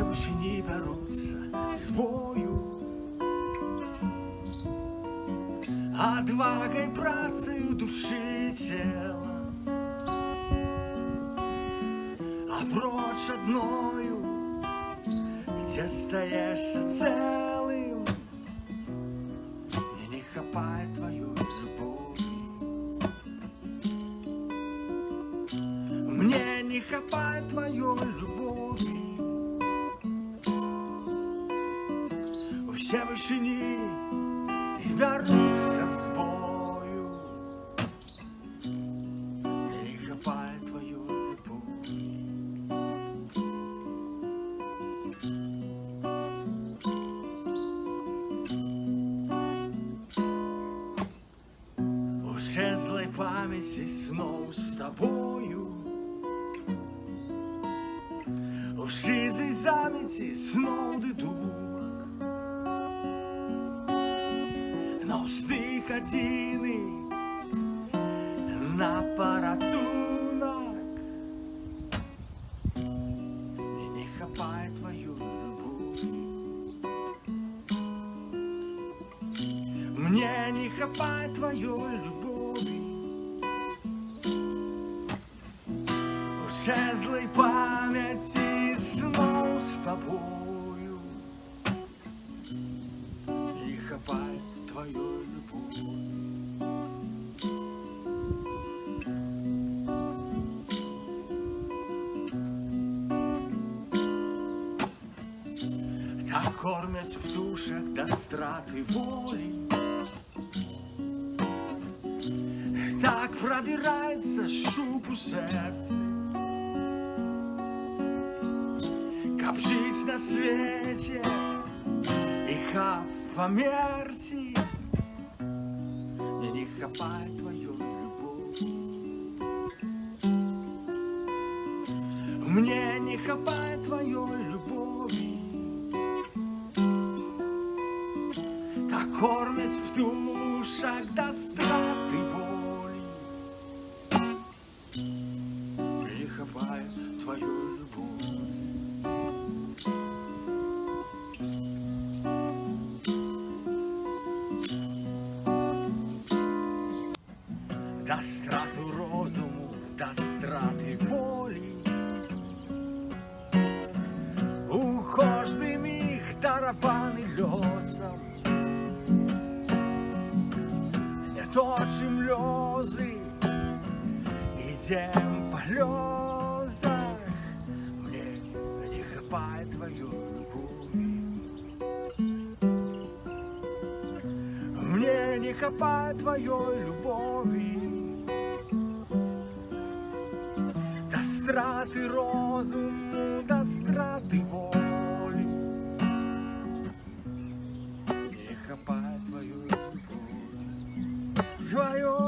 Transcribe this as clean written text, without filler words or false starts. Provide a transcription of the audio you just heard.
вишні беруться з бою, отвагой, працею души тела, а прочь одною, где остаешься целым. Мне не хапает твою любовь, мне не хапает твою любовь. Усе вишні і беруться з бою, мне не хапает твою любовь. Уже злой памяти снова с тобою, у сизой замети снова думок, на уздых одины, на паратунок. Мне не хапает твою любовь, мне не хапает твою любовь. Уже злой памяти снова с тобою, не хапает твою любовь. Так кормять птушек до страты воли, так пробирается шуб у сердца. Как жить на свете и как померти, мне не хапает твою любовь, мне не хапает твою любовь. Так кормят птушек до страты воли, мне не хапает твою любовь. До страти розуму, до страти волі, у кожний міг дарований льосом. Не точим льози, ідем по льозах, мне не хапает твою любовь, мне не хапает твоей любови. До страти розуму, до страти волі, не хапает твою любовь, твою